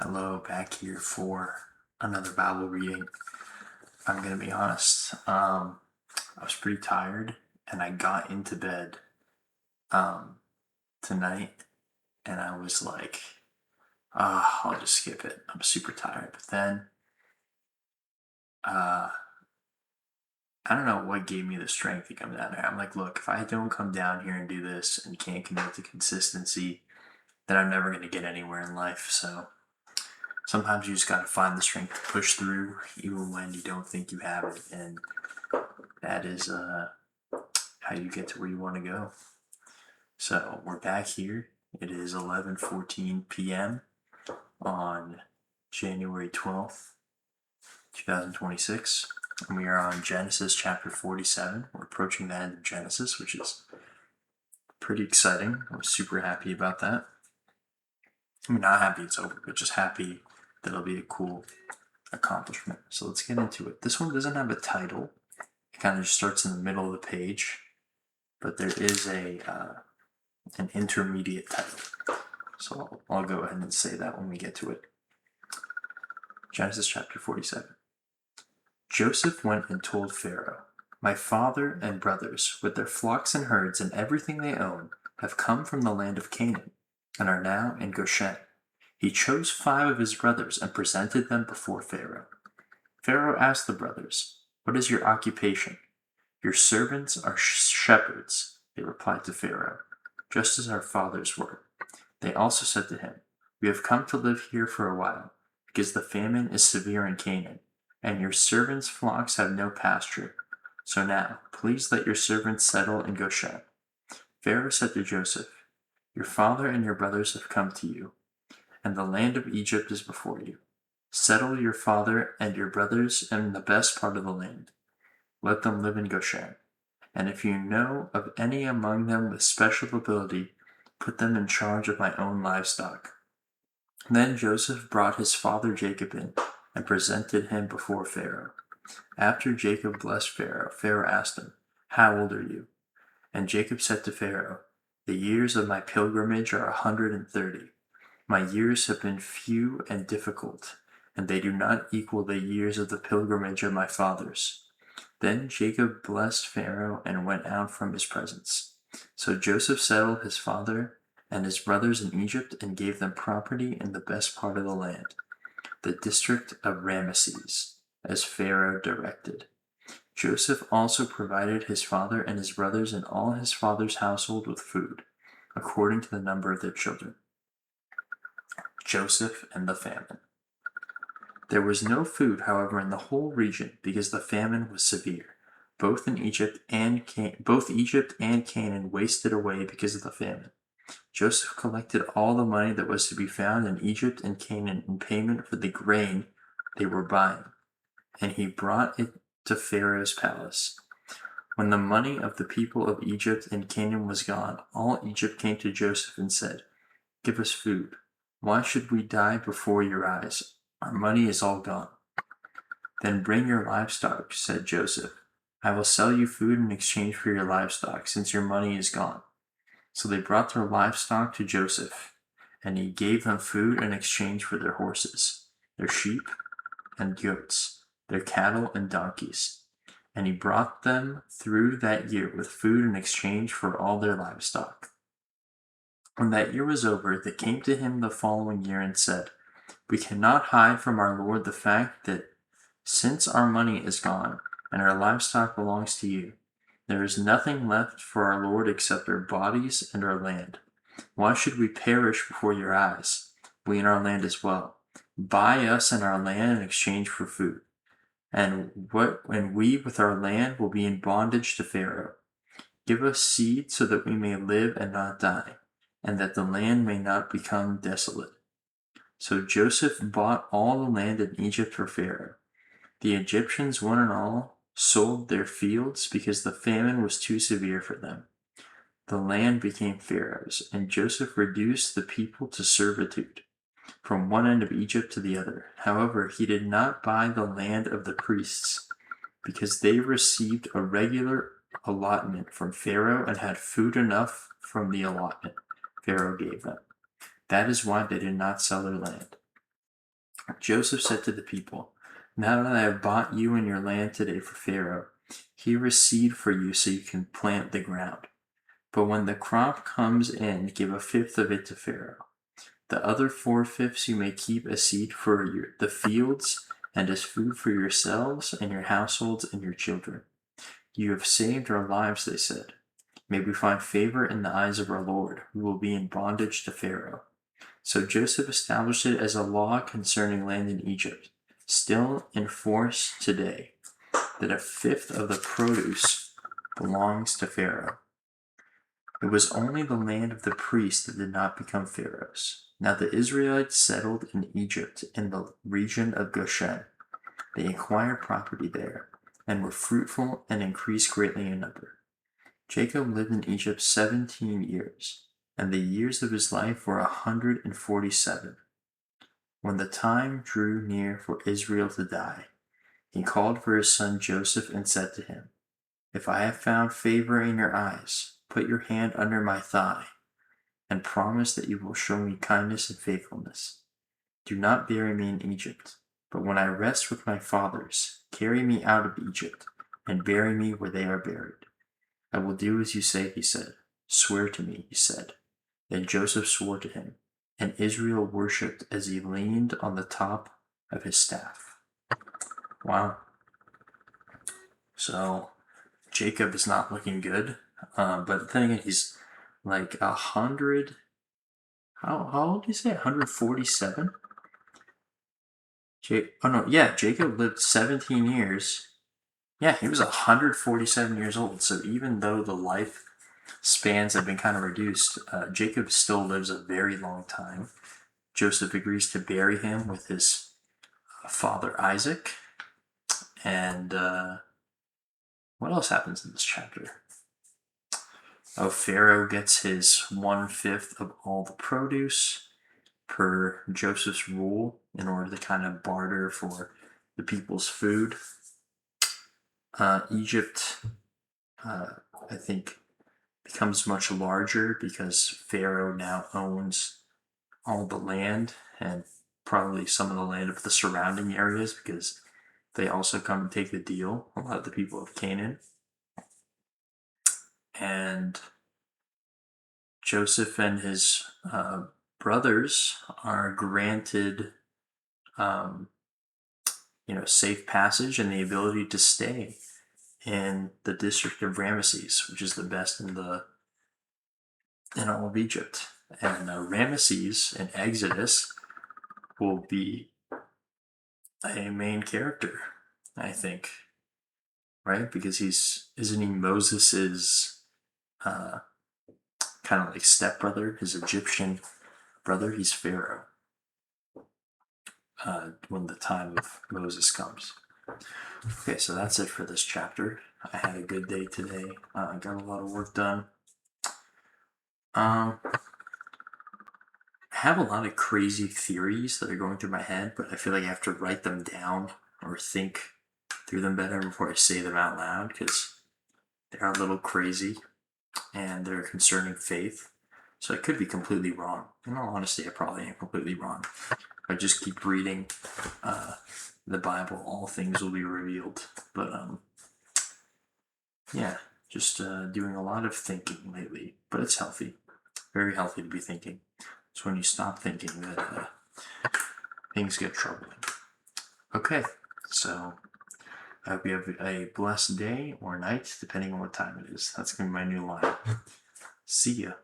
Hello, back here for another Bible reading. I'm going to be honest. I was pretty tired and I got into bed um, tonight and I was like, I'll just skip it. I'm super tired. But then uh, I don't know what gave me the strength to come down here. I'm like, look, if I don't come down here and do this and can't commit to consistency, then I'm never going to get anywhere in life. So sometimes you just got to find the strength to push through even when you don't think you have it. And that is how you get to where you want to go. So we're back here. It is 11:14 p.m. on January 12th, 2026. And we are on Genesis chapter 47. We're approaching the end of Genesis, which is pretty exciting. I'm super happy about that. I mean, not happy it's over, but just happy that it'll be a cool accomplishment. So let's get into it. This one doesn't have a title. It kind of just starts in the middle of the page, but there is an intermediate title. So I'll go ahead and say that when we get to it. Genesis chapter 47. Joseph went and told Pharaoh, "My father and brothers, with their flocks and herds and everything they own, have come from the land of Canaan and are now in Goshen." He chose 5 of his brothers and presented them before Pharaoh. Pharaoh asked the brothers, "What is your occupation?" "Your servants are shepherds," they replied to Pharaoh, "just as our fathers were." They also said to him, "We have come to live here for a while, because the famine is severe in Canaan, and your servants' flocks have no pasture. So now, please let your servants settle in Goshen." Pharaoh said to Joseph, "Your father and your brothers have come to you, and the land of Egypt is before you. Settle your father and your brothers in the best part of the land. Let them live in Goshen. And if you know of any among them with special ability, put them in charge of my own livestock." Then Joseph brought his father Jacob in and presented him before Pharaoh. After Jacob blessed Pharaoh, Pharaoh asked him, "How old are you?" And Jacob said to Pharaoh, "The years of my pilgrimage are 130. My years have been few and difficult, and they do not equal the years of the pilgrimage of my fathers." Then Jacob blessed Pharaoh and went out from his presence. So Joseph settled his father and his brothers in Egypt and gave them property in the best part of the land, the district of Ramesses, as Pharaoh directed. Joseph also provided his father and his brothers and all his father's household with food, according to the number of their children. Joseph and the famine. There was no food, however, in the whole region, because the famine was severe. Both Egypt and Canaan wasted away because of the famine. Joseph collected all the money that was to be found in Egypt and Canaan in payment for the grain they were buying, and he brought it to Pharaoh's palace. When the money of the people of Egypt and Canaan was gone, all Egypt came to Joseph and said, "Give us food. Why should we die before your eyes? Our money is all gone." "Then bring your livestock," said Joseph. "I will sell you food in exchange for your livestock, since your money is gone." So they brought their livestock to Joseph, and he gave them food in exchange for their horses, their sheep and goats, their cattle and donkeys. And he brought them through that year with food in exchange for all their livestock. When that year was over, they came to him the following year and said, "We cannot hide from our lord the fact that since our money is gone and our livestock belongs to you, there is nothing left for our lord except our bodies and our land. Why should we perish before your eyes, we and our land as well? Buy us and our land in exchange for food, and we with our land will be in bondage to Pharaoh. Give us seed so that we may live and not die, and that the land may not become desolate." So Joseph bought all the land in Egypt for Pharaoh. The Egyptians, one and all, sold their fields because the famine was too severe for them. The land became Pharaoh's, and Joseph reduced the people to servitude, from one end of Egypt to the other. However, he did not buy the land of the priests, because they received a regular allotment from Pharaoh and had food enough from the allotment Pharaoh gave them. That is why they did not sell their land. Joseph said to the people, "Now that I have bought you and your land today for Pharaoh, here is seed for you so you can plant the ground. But when the crop comes in, give a fifth of it to Pharaoh. The other 4/5 you may keep as seed for the fields and as food for yourselves and your households and your children. You have saved our lives," they said. "May we find favor in the eyes of our Lord, who will be in bondage to Pharaoh." So Joseph established it as a law concerning land in Egypt, still in force today, that a fifth of the produce belongs to Pharaoh. It was only the land of the priests that did not become Pharaoh's. Now the Israelites settled in Egypt in the region of Goshen. They acquired property there and were fruitful and increased greatly in number. Jacob lived in Egypt 17 years, and the years of his life were 147. When the time drew near for Israel to die, he called for his son Joseph and said to him, "If I have found favor in your eyes, put your hand under my thigh, and promise that you will show me kindness and faithfulness. Do not bury me in Egypt, but when I rest with my fathers, carry me out of Egypt, and bury me where they are buried." "I will do as you say," he said. "Swear to me," he said. Then Joseph swore to him, and Israel worshipped as he leaned on the top of his staff. Wow. So Jacob is not looking good, but then again, he's like 100. How old do you say? 147? Jacob lived 17 years. Yeah, he was 147 years old. So even though the life spans have been kind of reduced, Jacob still lives a very long time. Joseph agrees to bury him with his father Isaac. And what else happens in this chapter? Oh, Pharaoh gets his 1/5 of all the produce per Joseph's rule in order to kind of barter for the people's food. Egypt, I think, becomes much larger because Pharaoh now owns all the land and probably some of the land of the surrounding areas because they also come and take the deal, a lot of the people of Canaan. And Joseph and his brothers are granted, safe passage and the ability to stay in the district of Ramesses, which is the best in all of Egypt. And Ramesses in Exodus will be a main character, I think, right? Because isn't he Moses's kind of like stepbrother, his Egyptian brother? He's Pharaoh when the time of Moses comes. Okay, so that's it for this chapter. I had a good day today. I got a lot of work done. I have a lot of crazy theories that are going through my head, but I feel like I have to write them down or think through them better before I say them out loud because they're a little crazy and they're concerning faith. So I could be completely wrong. In all honesty, I probably am completely wrong. I just keep reading the Bible, all things will be revealed. But just doing a lot of thinking lately. But it's healthy. Very healthy to be thinking. It's when you stop thinking that things get troubling. Okay, so I hope you have a blessed day or night, depending on what time it is. That's going to be my new line. See ya.